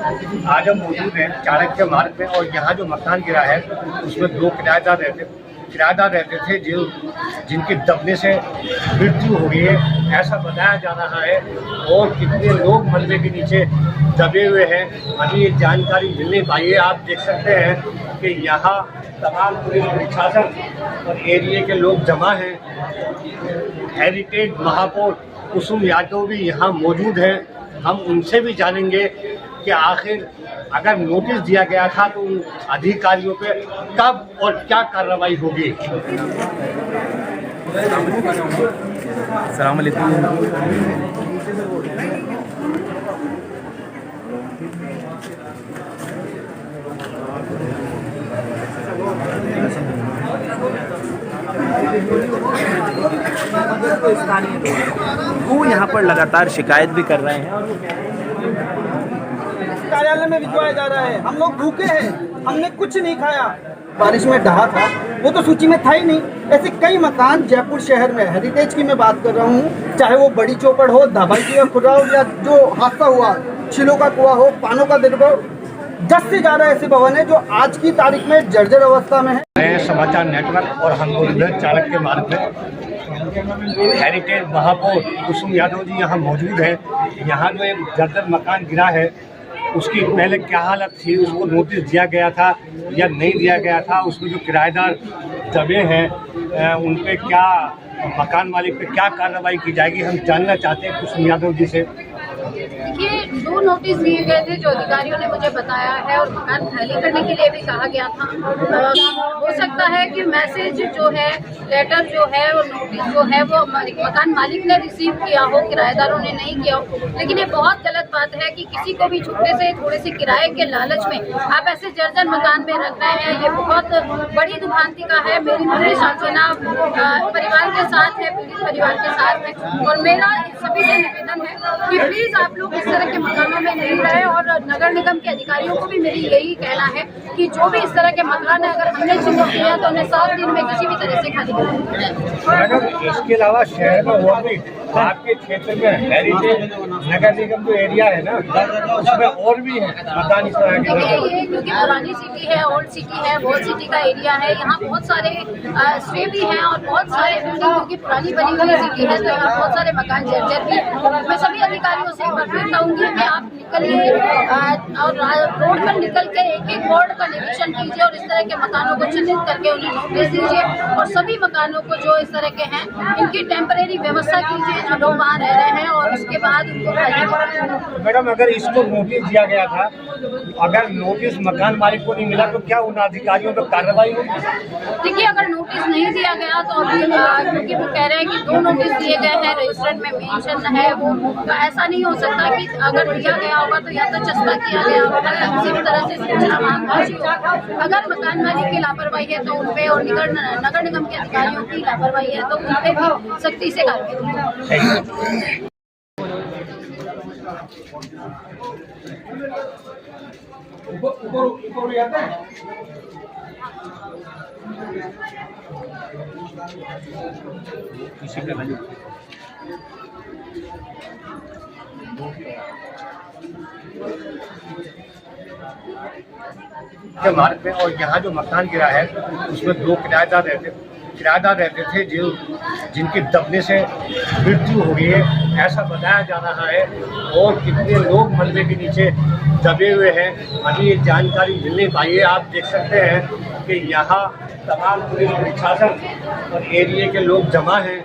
आज हम मौजूद हैं चाणक्य मार्ग में और यहाँ जो मकान गिरा है उसमें दो किराएदार रहते थे जिनकी दबने से मृत्यु हो गई है, ऐसा बताया जा रहा है। और कितने लोग मलबे के नीचे दबे हुए हैं अभी ये जानकारी मिल नहीं पाई है। आप देख सकते हैं कि यहाँ तमाम पुलिस प्रशासन और एरिया के लोग जमा हैं। हेरिटेज महापौर कुसुम यादव भी यहाँ मौजूद हैं। हम उनसे भी जानेंगे कि आखिर अगर नोटिस दिया गया था तो उन अधिकारियों पे कब और क्या कार्रवाई होगी। अस्सलाम वालेकुम। वो यहाँ पर लगातार शिकायत भी कर रहे हैं। कार्यालय में भिजवाया जा रहा है। हम लोग भूखे हैं, हमने कुछ नहीं खाया। बारिश में ढहा था, वो तो सूची में था ही नहीं। ऐसे कई मकान जयपुर शहर में, हेरिटेज की मैं बात कर रहा हूँ, चाहे वो बड़ी चौपड़ हो, धाबाई हो, खुर्रा हो, या जो हादसा हुआ छिलो का कुआं हो, पानों का दरबा, 10 से ज़्यादा ऐसे भवन है जो आज की तारीख में जर्जर अवस्था में है। नए समाचार नेटवर्क और हम मौजूद हैं चाणक्य मार्ग में। हेरिटेज महापौर कुसुम यादव जी यहाँ मौजूद हैं। यहाँ जो एक जर्जर मकान गिरा है उसकी पहले क्या हालत थी, उसको नोटिस दिया गया था या नहीं दिया गया था, उसमें जो किराएदार दबे हैं उन पे क्या, मकान मालिक पे क्या कार्रवाई की जाएगी, हम जानना चाहते हैं कुसुम यादव जी से। देखिए, 2 नोटिस दिए गए थे जो अधिकारियों ने मुझे बताया है और मकान खाली करने के लिए भी कहा गया था। हो सकता है कि मैसेज जो है, लेटर जो है और नोटिस जो है वो मकान मालिक ने रिसीव किया हो, किराएदारों ने नहीं किया हो। लेकिन ये बहुत गलत बात है कि किसी को भी छुट्टे से थोड़े से किराए के लालच में आप ऐसे जर्जर मकान में रख रहे हैं, ये बहुत बड़ी दुर्भांति का है। मेरी पूरी सांत्वना परिवार के साथ है, पीड़ित परिवार के साथ है और मेरा सभी से निवेदन है कि प्लीज आप लोग इस तरह के मकानों में नहीं रहे। और नगर निगम के अधिकारियों को भी मेरी यही कहना है कि जो भी इस तरह के मकान है, अगर हमने चिन्हित किया है तो उन्हें 7 दिन में किसी भी तरह से खाली करें। इसके अलावा शहर में और भी आपके क्षेत्र में हेरिटेज नगर निगम जो एरिया है ना, उसमें और भी है मकान इस तरह के। ये क्योंकि पुरानी सिटी है, ओल्ड सिटी है, वॉल सिटी का एरिया है, यहाँ बहुत सारे स्टे भी हैं और बहुत सारे बिल्डिंग, क्योंकि पुरानी बनी हुई सिटी है तो यहाँ बहुत सारे मकान जर्जर भी है। मैं सभी अधिकारियों से एक बार फिर कहूँगी कि आप निकलिए और रोड पर निकल के एक वार्ड का निरीक्षण कीजिए और इस तरह के मकानों को चिन्हित करके उन्हें नोटिस दीजिए और सभी मकानों को जो इस तरह के हैं इनकी टेम्परेरी व्यवस्था कीजिए जो लोग वहाँ रह रहे हैं और उसके बाद उनको खाली। मैडम, अगर इसको नोटिस दिया गया था, अगर नोटिस मकान मालिक को नहीं मिला तो क्या उन अधिकारियों पर कार्रवाई होगी? देखिए, अगर नोटिस नहीं दिया गया तो अभी क्योंकि वो कह रहे हैं कि 2 नोटिस दिए गए हैं, रजिस्टर्ड में मेंशन है वो, तो ऐसा नहीं हो सकता कि अगर दिया गया होगा तो या तो चस्पा किया गया होगा या किसी भी तरह से सूचना वहाँ पहुंची होगी। अगर मकान मालिक की लापरवाही है तो उनपे और नगर निगम के अधिकारियों की लापरवाही है तो उनपे भी सख्ती से कार्रवाई की। के मार्ग में और यहाँ जो मकान गिरा है उसमें 2 किराएदार रहते थे जिनकी दबने से मृत्यु हो गई है, ऐसा बताया जा रहा है। और कितने लोग मलबे के नीचे दबे हुए हैं अभी ये जानकारी मिल नहीं पाई है। आप देख सकते हैं कि यहाँ तमाम पुलिस प्रशासन और एरिया के लोग जमा हैं।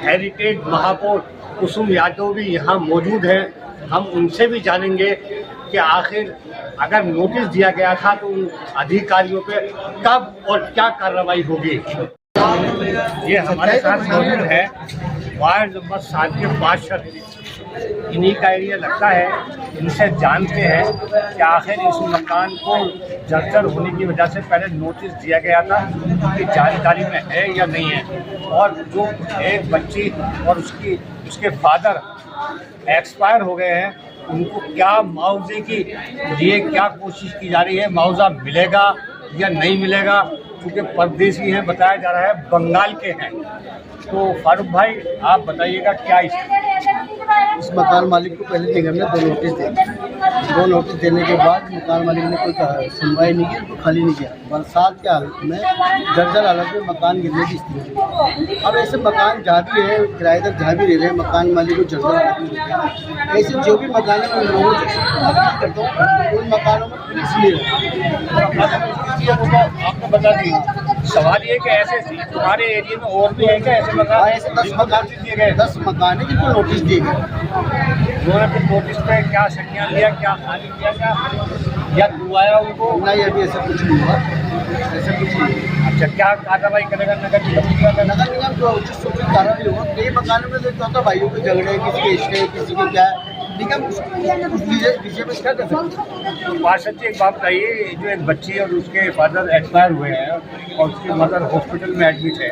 हेरिटेज महापौर कुसुम यादव भी यहाँ मौजूद हैं। हम उनसे भी जानेंगे कि आखिर अगर नोटिस दिया गया था तो उन अधिकारियों पे कब और क्या कार्रवाई होगी। ये हमारे साथ मौजूद है वार्ड नंबर 7 के पार्षद, इन्हीं का एरिया लगता है। इनसे जानते हैं कि आखिर इस मकान को जर्जर होने की वजह से पहले नोटिस दिया गया था कि जानकारी में है या नहीं है, और जो एक बच्ची और उसके फादर एक्सपायर हो गए हैं, उनको क्या मुआवजे की लिए क्या कोशिश की जा रही है, मुआवजा मिलेगा या नहीं मिलेगा, क्योंकि परदेशी हैं, बताया जा रहा है बंगाल के हैं। तो फारूक भाई आप बताइएगा क्या इस मकान मालिक को पहले निगम ने 2 नोटिस दिए 2 नोटिस देने के बाद मकान मालिक ने कोई सुनवाई नहीं की, उनको खाली नहीं किया। बरसात के हालत में जर्जर हालत में मकान गिरने की स्थिति। अब ऐसे मकान जहाँ भी है, किराएदार जहाँ भी रह रहे हैं, मकान मालिक को जर्जर हालत में देते हैं। ऐसे जो भी मकान है मैं लोगों से अपील करता हूँ उन मकानों में पुलिस नहीं रहे। आपको बता दी, सवाल ये कि ऐसे तुम्हारे एरिया में और भी है क्या ऐसे मकान? ऐसे 10 मकान दिए गए, 10 मकान है जिनको नोटिस दिए गए। उन्होंने फिर नोटिस पे क्या संज्ञान लिया, क्या खाली किया, क्या या दुआया उनको? नहीं, अभी ऐसा कुछ नहीं हुआ, ऐसा कुछ नहीं। अच्छा, क्या कार्रवाई करेगा नगर निगम? नगर निगम जो उचित सूचित कार्रवाई होगा। कई मकानों में देखता होता भाइयों के झगड़े, किसी के स्टे, किसी के क्या है, निगम विषय में क्या कर सकते हैं। पार्षद जी, एक बात बताइए, जो एक बच्ची और उसके फादर एक्सपायर हुए हैं और उसकी मदर हॉस्पिटल में एडमिट है,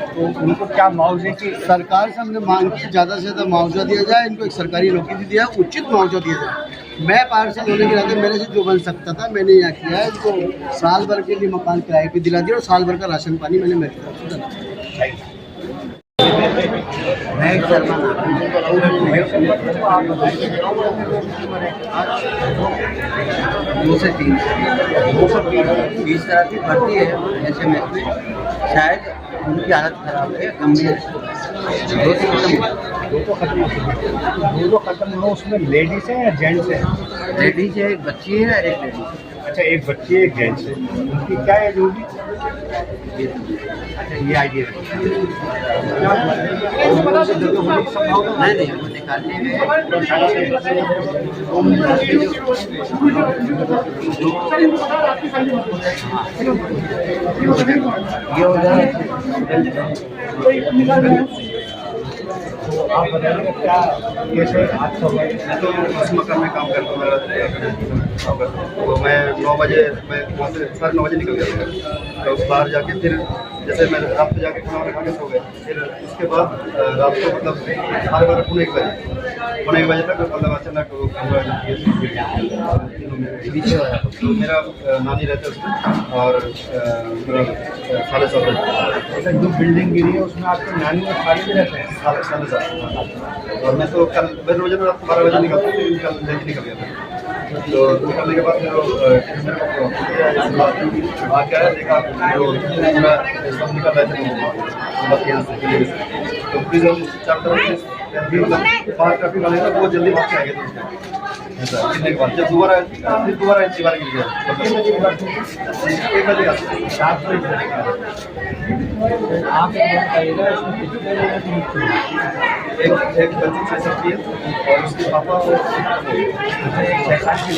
तो उनको क्या मुआवजे की? सरकार से हमने मांग की ज़्यादा से ज़्यादा मुआवजा दिया जाए, इनको एक सरकारी नौकरी दिया, उचित मुआवजा दिया जाए। मैं पार्षद होने के नाते मेरे से जो बन सकता था मैंने यहाँ किया है। इनको साल भर के लिए मकान किराए पे दिला दिया और साल भर का राशन पानी मैंने मेरी तरफ से दिया। मैं एक शर्मा दो से तीन इस तरह की भर्ती है SMS में। शायद उनकी हालत खराब है, गंभीर है। दो खत्म हो, उसमें लेडीज है या जेंट्स है? लेडीज है, एक बच्ची है और एक लेडीज। अच्छा, एक बच्ची है, एक जेंट्स है। उनकी क्या एज होगी? अच्छा, ये आइडिया नहीं, वो निकालने में ये हो जाए। तो आप बताइए क्या कैसे हादसा हुआ? मैं तो उस मकान में काम करता हूँ, मेरा तो मैं 9 बजे मैं वहाँ से 9:30 बजे निकल गया था। तो बाहर जाके फिर जैसे मैं रात को जाके खाना वाना खा के सो गया। फिर उसके बाद रात को मतलब 12:30 पौने 1 बजे तक मतलब अचानक तो मेरा नानी रहता है उसमें और मेरा 7:30 बजे। जो बिल्डिंग गिरी है उसमें आपके नानी और खाली भी रहते हैं? 7:30। और मैं तो कल रोज रात को 12 बजे निकलता हूँ, कल जल्दी निकल गया था। तो निकलने के बाद फिर मेरे को बात क्या है, देखा जो सब निकल रहे थे बस यहाँ से। तो फिर हम 4 तरफ से मतलब 5 ट्रैफिक वाले ना बहुत जल्दी भाग के आ गए थे। ऐसा गिरने के बाद जब दोबारा दीवार गिर गया 1 बजे का 7 बजे। आप बताइएगा एक बच्ची 6 साल की है और उसके पापा और 6 साल की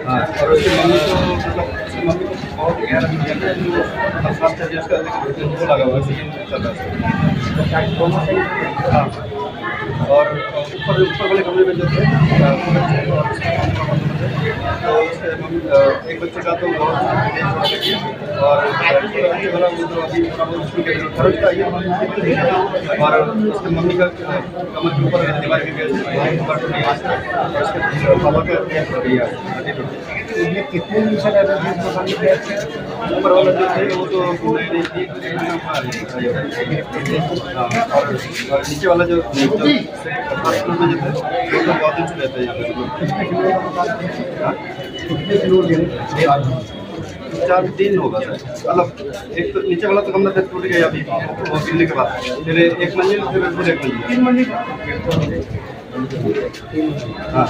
हाँ, और उसकी मम्मी को बहुत गहरा उसका लगा हुआ हाँ। और ऊपर वाले कमरे में जो थे तो उसके एक बच्चे का तो बहुत और बच्चे वाला वो तो अभी खर्च का और उसके मम्मी का कमर के ऊपर दीवार गिर गया और उसके पापा का ये कितने दिन से रहते थे? ऊपर वाला जो थे वो तो और नीचे वाला जो में जो थे वो तो बहुत दिन से रहते हैं यहाँ पे। 4 दिन होगा सर, मतलब एक तो नीचे वाला तो कमरा फिर टूट गया अभी वो गिरने के बाद, फिर 1 मंजिल फिर 1 मंजिल 3 मंजिल हाँ।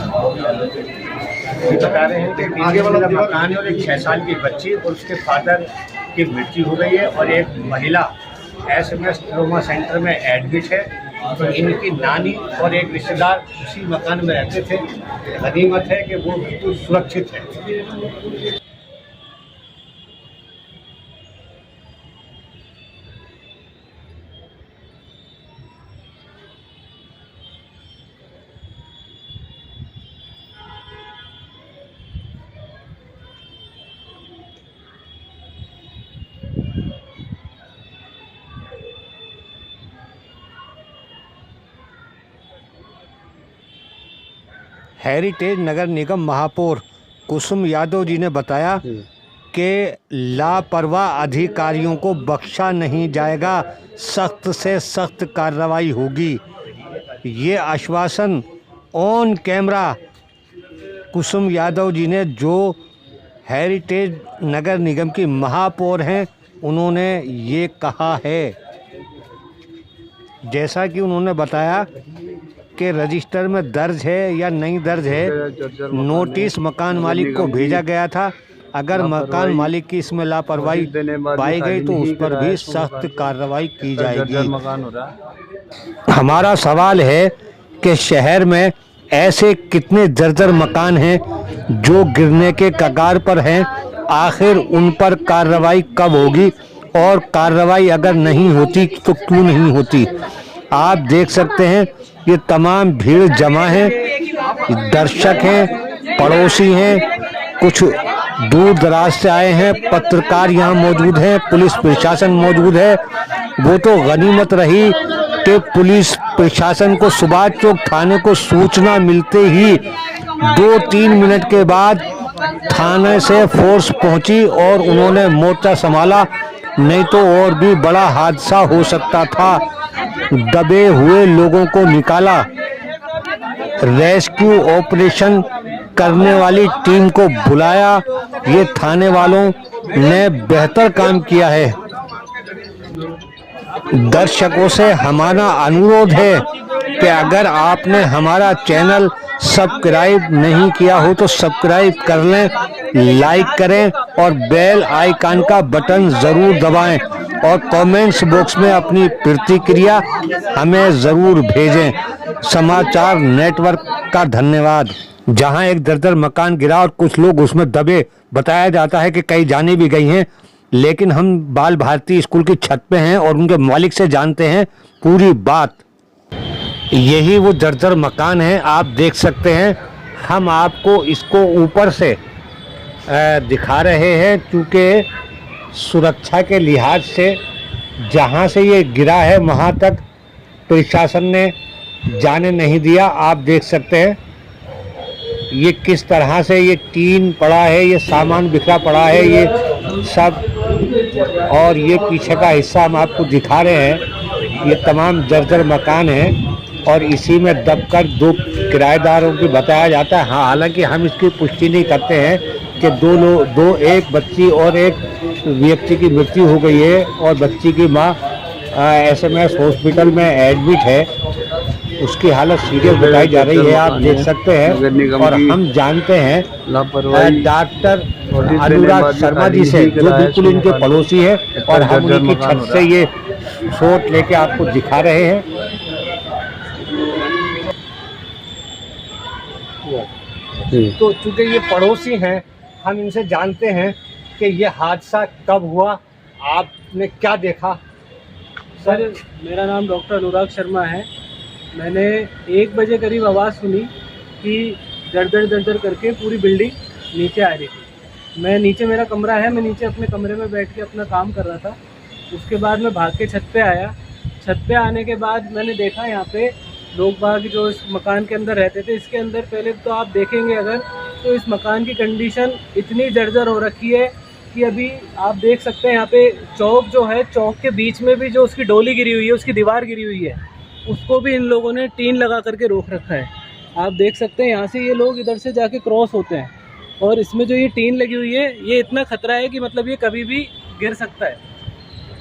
बता रहे हैं कि आगे वाला मकान है और एक 6 साल की बच्ची और उसके फादर की मृत्यु हो गई है और एक महिला SMS ट्रॉमा सेंटर में एडमिट है। तो इनकी नानी और एक रिश्तेदार उसी मकान में रहते थे। गनीमत है कि वो बिल्कुल सुरक्षित है। हेरिटेज नगर निगम महापौर कुसुम यादव जी ने बताया कि लापरवाह अधिकारियों को बख्शा नहीं जाएगा, सख्त से सख्त कार्रवाई होगी। ये आश्वासन ऑन कैमरा कुसुम यादव जी ने, जो हेरिटेज नगर निगम की महापौर हैं, उन्होंने ये कहा है। जैसा कि उन्होंने बताया कि रजिस्टर में दर्ज है या नहीं दर्ज है, नोटिस मकान मालिक को भेजा गया था। अगर मकान मालिक की इसमें लापरवाही पाई गई तो उस पर भी सख्त कार्रवाई की जाएगी। हमारा सवाल है कि शहर में ऐसे कितने जर्जर मकान हैं जो गिरने के कगार पर हैं, आखिर उन पर कार्रवाई कब होगी, और कार्रवाई अगर नहीं होती तो क्यों नहीं होती। आप देख सकते हैं ये तमाम भीड़ जमा है, दर्शक हैं, पड़ोसी हैं, कुछ दूर दराज से आए हैं, पत्रकार यहाँ मौजूद हैं, पुलिस प्रशासन मौजूद है। वो तो गनीमत रही कि पुलिस प्रशासन को सुभाष चौक थाने को सूचना मिलते ही 2-3 मिनट के बाद थाने से फोर्स पहुंची और उन्होंने मोर्चा संभाला, नहीं तो और भी बड़ा हादसा हो सकता था। दबे हुए लोगों को निकाला, रेस्क्यू ऑपरेशन करने वाली टीम को बुलाया। ये थाने वालों ने बेहतर काम किया है। दर्शकों से हमारा अनुरोध है कि अगर आपने हमारा चैनल सब्सक्राइब नहीं किया हो तो सब्सक्राइब कर लें, लाइक करें और बेल आइकन का बटन ज़रूर दबाएं और कमेंट्स बॉक्स में अपनी प्रतिक्रिया हमें ज़रूर भेजें। समाचार नेटवर्क का धन्यवाद। जहां एक दर्जन मकान गिरा और कुछ लोग उसमें दबे, बताया जाता है कि कई जाने भी गई हैं, लेकिन हम बाल भारती स्कूल की छत पे हैं और उनके मालिक से जानते हैं पूरी बात। यही वो जर्जर मकान है, आप देख सकते हैं। हम आपको इसको ऊपर से दिखा रहे हैं क्योंकि सुरक्षा के लिहाज से जहां से ये गिरा है वहां तक प्रशासन ने जाने नहीं दिया। आप देख सकते हैं ये किस तरह से ये टीन पड़ा है, ये सामान बिखरा पड़ा है, ये सब, और ये पीछे का हिस्सा हम आपको दिखा रहे हैं। ये तमाम जर्जर मकान हैं और इसी में दबकर 2 किराएदारों की बताया जाता है। हाँ, हालांकि हम इसकी पुष्टि नहीं करते हैं कि एक बच्ची और एक व्यक्ति की मृत्यु हो गई है और बच्ची की माँ SMS हॉस्पिटल में एडमिट है, उसकी हालत सीरियस बताई जा रही है। आप देख सकते हैं और हम जानते हैं डॉक्टर अनुराग शर्मा जी से, जो बिल्कुल इनके पड़ोसी है, और हम उनकी छत से ये शॉट लेके आपको दिखा रहे हैं। तो चूंकि ये पड़ोसी हैं, हम इनसे जानते हैं कि ये हादसा कब हुआ, आपने क्या देखा? सर, मेरा नाम डॉक्टर अनुराग शर्मा है। मैंने 1 बजे करीब आवाज़ सुनी कि दर करके पूरी बिल्डिंग नीचे आ रही थी। मैं नीचे, मेरा कमरा है, मैं नीचे अपने कमरे में बैठ के अपना काम कर रहा था। उसके बाद मैं भाग के छत पे आया। छत पे आने के बाद मैंने देखा यहाँ पे लोग बाग जो इस मकान के अंदर रहते थे, इसके अंदर पहले तो आप देखेंगे अगर, तो इस मकान की कंडीशन इतनी जर्जर हो रखी है कि अभी आप देख सकते हैं यहाँ पे चौक जो है, चौक के बीच में भी जो उसकी डोली गिरी हुई है, उसकी दीवार गिरी हुई है, उसको भी इन लोगों ने टीन लगा करके रोक रखा है। आप देख सकते हैं यहाँ से ये लोग इधर से जाके क्रॉस होते हैं, और इसमें जो ये टीन लगी हुई है, ये इतना खतरा है कि मतलब ये कभी भी गिर सकता है।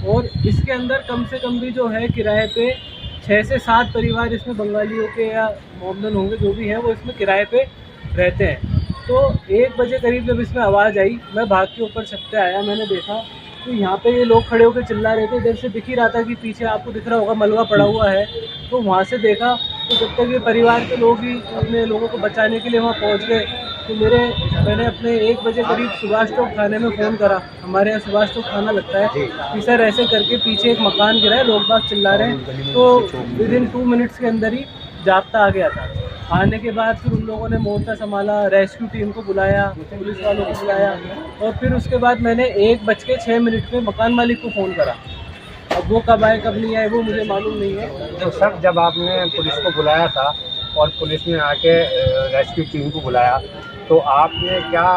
और इसके अंदर कम से कम भी जो है किराए पे 6 से 7 परिवार इसमें बंगालियों के या मोमडन होंगे, जो भी हैं वो इसमें किराए पे रहते हैं। तो 1 बजे करीब जब इसमें आवाज़ आई, मैं भाग के ऊपर छत पे आया, मैंने देखा तो यहाँ पे ये लोग खड़े होकर चिल्ला रहे थे। इधर से दिख ही रहा था कि पीछे आपको दिख रहा होगा मलबा पड़ा हुआ है, तो वहाँ से देखा तो जब तक ये परिवार के लोग ही अपने लोगों को बचाने के लिए वहाँ पहुँच गए, तो मैंने अपने 1 बजे करीब सुभाष चौक थाने में फ़ोन करा। हमारे यहाँ सुभाष चौक थाना लगता है कि सर ऐसे करके पीछे एक मकान गिरा है, लोग बाग चिल्ला रहे हैं। तो विदिन 2 मिनट्स के अंदर ही जाप्ता आ गया था। आने के बाद फिर उन लोगों ने मोर्चा संभाला, रेस्क्यू टीम को बुलाया, पुलिस वालों को बुलाया, और फिर उसके बाद मैंने 1:06 में मकान मालिक को फ़ोन करा। अब वो कब आए कब नहीं आए वो मुझे मालूम नहीं है। तो सर, जब आपने पुलिस को बुलाया था और पुलिस ने आके रेस्क्यू टीम को बुलाया, तो आपने क्या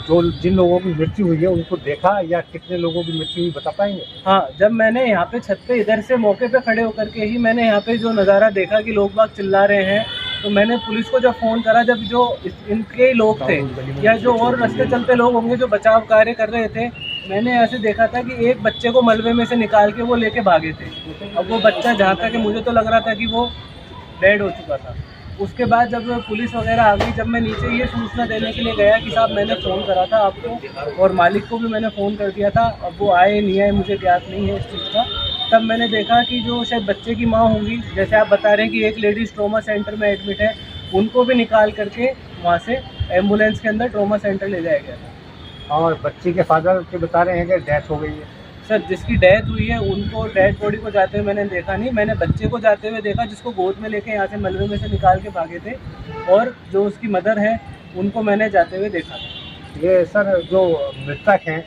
जो जिन लोगों की मृत्यु हुई है उनको देखा, या कितने लोगों की मृत्यु हुई बता पाएंगे? हाँ, जब मैंने यहाँ पे छत पे इधर से मौके पे खड़े होकर के ही मैंने यहाँ पे जो नज़ारा देखा कि लोग बाग चिल्ला रहे हैं तो मैंने पुलिस को जब फ़ोन करा, जब जो इनके लोग थे या जो और रास्ते चलते लोग होंगे जो बचाव कार्य कर रहे थे, मैंने ऐसे देखा था कि एक बच्चे को मलबे में से निकाल के वो लेके भागे थे। अब वो बच्चा, जहाँ तक मुझे तो लग रहा था कि वो डेड हो चुका था। उसके बाद जब पुलिस वगैरह आ गई, जब मैं नीचे ये सूचना देने के लिए गया कि साहब मैंने फ़ोन करा था आपको और मालिक को भी मैंने फ़ोन कर दिया था, अब वो आए नहीं आए मुझे ज्ञात नहीं है इस चीज़ का। तब मैंने देखा कि जो शायद बच्चे की माँ होंगी, जैसे आप बता रहे हैं कि एक लेडीज़ ट्रॉमा सेंटर में एडमिट है, उनको भी निकाल करके वहाँ से एम्बुलेंस के अंदर ट्रॉमा सेंटर ले जाया गया था। और बच्ची के फादर के बता रहे हैं कि डेथ हो गई है। सर, जिसकी डेथ हुई है उनको डेड बॉडी को जाते हुए मैंने देखा नहीं, मैंने बच्चे को जाते हुए देखा जिसको गोद में लेके यहाँ से मलबे में से निकाल के भागे थे, और जो उसकी मदर है उनको मैंने जाते हुए देखा था। ये सर जो मृतक हैं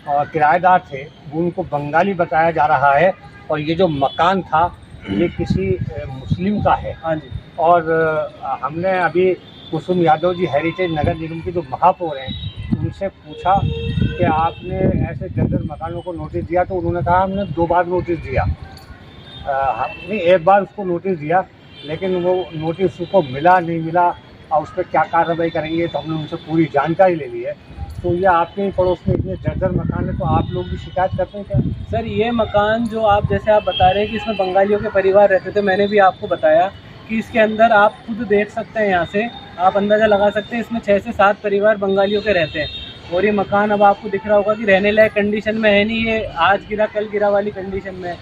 और किराएदार थे, वो उनको बंगाली बताया जा रहा है, और ये जो मकान था ये किसी मुस्लिम का है। हाँ जी। और हमने अभी कुसुम यादव जी हेरिटेज नगर निगम की जो महापौर हैं उनसे पूछा कि आपने ऐसे जर्जर मकानों को नोटिस दिया, तो उन्होंने कहा हमने 2 बार नोटिस दिया। हमने 1 बार उसको नोटिस दिया, लेकिन वो नोटिस उसको मिला नहीं मिला और उस पर क्या कार्रवाई करेंगे, तो हमने उनसे पूरी जानकारी ले ली है। तो ये आपके पड़ोस में इतने जर्जर मकान है, तो आप लोग भी शिकायत करते हैं क्या? सर, ये मकान जो आप जैसे आप बता रहे हैं कि इसमें बंगालियों के परिवार रहते थे, मैंने भी आपको बताया कि इसके अंदर आप खुद देख सकते हैं, यहाँ से आप अंदाज़ा लगा सकते हैं इसमें 6 से 7 परिवार बंगालियों के रहते हैं। और ये मकान अब आपको दिख रहा होगा कि रहने लायक कंडीशन में है नहीं, ये आज गिरा कल गिरा वाली कंडीशन में है।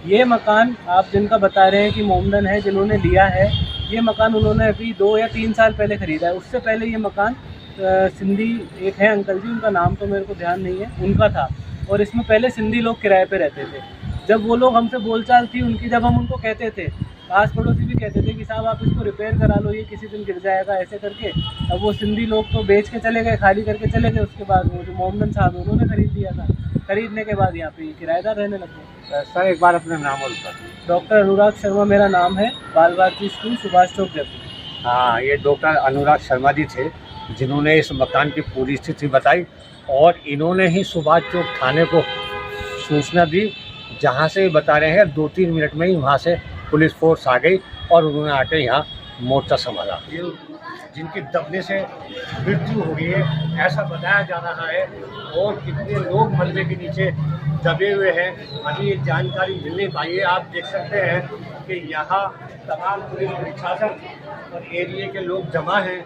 ये मकान आप जिनका बता रहे हैं कि मोमडन है, जिन्होंने लिया है, ये मकान उन्होंने अभी 2 या 3 साल पहले ख़रीदा है। उससे पहले ये मकान सिंधी एक है अंकल जी, उनका नाम तो मेरे को ध्यान नहीं है, उनका था, और इसमें पहले सिंधी लोग किराए पे रहते थे। जब वो लोग हमसे बोलचाल थी उनकी, जब हम उनको कहते थे, आस पड़ोसी भी कहते थे कि साहब आप इसको रिपेयर करा लो, ये किसी दिन गिर जाएगा ऐसे करके, अब वो सिंधी लोग तो बेच के चले गए, खाली करके चले गए। उसके बाद वो जो मोमडन साहब है उन्होंने ख़रीद लिया था। खरीदने के बाद यहाँ पे ये किराएदार रहने लग गए। सर एक बार अपना नाम और बता दीजिए। डॉक्टर अनुराग शर्मा मेरा नाम है, बाल भारती स्कूल, सुभाष चौक, जयपुर। हाँ, ये डॉक्टर अनुराग शर्मा जी थे जिन्होंने इस मकान की पूरी स्थिति बताई, और इन्होंने ही सुभाष चौक थाने को सूचना दी, जहाँ से बता रहे हैं 2-3 मिनट में ही वहाँ से पुलिस फोर्स आ गई और उन्होंने आके यहाँ मोर्चा संभाला। ये जिनकी दबने से मृत्यु हो गई है ऐसा बताया जा रहा है, और कितने लोग मलबे के नीचे दबे हुए हैं अभी ये जानकारी मिल नहीं पाई है। आप देख सकते हैं कि यहाँ तमाम पुलिस प्रशासन और एरिया के लोग जमा हैं।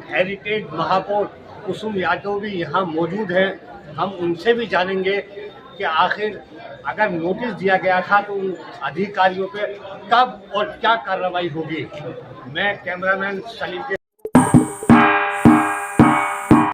हेरिटेज महापौर कुसुम यादव भी यहाँ मौजूद हैं। हम उनसे भी जानेंगे कि आखिर अगर नोटिस दिया गया था तो उन अधिकारियों पे कब और क्या कार्रवाई होगी। मैं कैमरामैन सलीम के